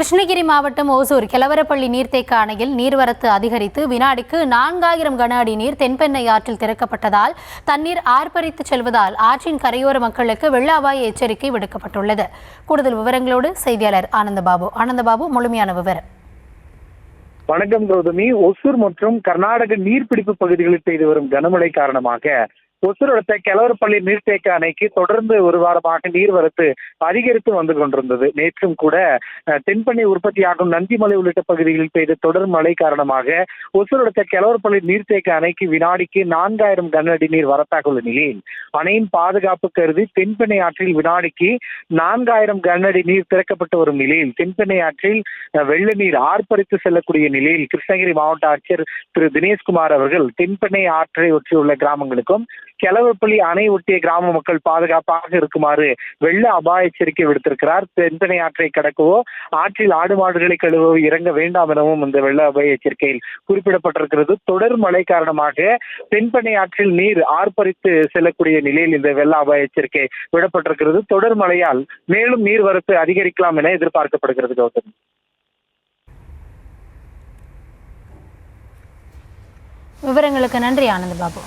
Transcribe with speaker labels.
Speaker 1: கிருஷ்ணகிரி மாவட்டம் ஓசூர் கெலவரப்பள்ளி நீர்த்தேக்க அணையில் நீர்வரத்து அதிகரித்து வினாடிக்கு 4000 கன அடி நீர் தென்பெண்ணை ஆற்றில் திறக்கப்பட்டதால் தண்ணீர் ஆர்ப்பரித்து செல்வதால் ஆற்றின் கரையோர மக்களுக்கு வெள்ள அபாய எச்சரிக்கை விடுக்கப்பட்டுள்ளது. கூடுதல் விவரங்களோடு செய்தியாளர் ஆனந்தபாபு முழுமையான விவரம்.
Speaker 2: வணக்கம் கௌதமி. ஒசூர் மற்றும் கர்நாடக நீர்பிடிப்பு பகுதிகளில் பெய்து வரும் கனமழை காரணமாக ஒசூர் அடுத்த கெலவரப்பள்ளி நீர்த்தேக்க அணைக்கு தொடர்ந்து ஒரு வாரமாக நீர்வரத்து அதிகரித்து வந்து கொண்டிருந்தது. நேற்றும் கூட தென்பெண்ணை உற்பத்தியாகும் நந்திமலை உள்ளிட்ட பகுதிகளில் பெய்த தொடர் மழை காரணமாக ஒசூர் அடுத்த கெலவரப்பள்ளி நீர்த்தேக்க அணைக்கு வினாடிக்கு 4000 கன அடி நீர் வரத்தாக உள்ள நிலையில் அணையின் பாதுகாப்பு கருதி தென்பெண்ணை ஆற்றில் வினாடிக்கு 4000 கன அடி நீர் திறக்கப்பட்டு வரும் நிலையில் தென்பெண்ணை ஆற்றில் வெள்ள நீர் ஆர்ப்பரித்து செல்லக்கூடிய நிலையில் கிருஷ்ணகிரி மாவட்ட ஆட்சியர் திரு தினேஷ்குமார் அவர்கள் தென்பெண்ணை ஆற்றை ஒட்டியுள்ள கிராமங்களுக்கும் கெலவரப்பள்ளி அணை ஒட்டிய கிராம மக்கள் பாதுகாப்பாக இருக்குமாறு வெள்ள அபாய எச்சரிக்கை விடுத்திருக்கிறார். தென்பெண்ணை ஆற்றை கடக்கவோ ஆற்றில் ஆடு மாடுகளை கழுவோ இறங்க வேண்டாம் எனவும் இந்த வெள்ள அபாய எச்சரிக்கையில் குறிப்பிடப்பட்டிருக்கிறது. தொடர் மழை காரணமாக தென்பெண்ணை ஆற்றில் நீர் ஆர்ப்பரித்து செல்லக்கூடிய நிலையில் இந்த வெள்ள அபாய எச்சரிக்கை விடப்பட்டிருக்கிறது. தொடர் மழையால் மேலும் நீர்வரத்து அதிகரிக்கலாம் என எதிர்பார்க்கப்படுகிறது. கௌதம்,
Speaker 1: விவரங்களுக்கு நன்றி ஆனந்தபாபு.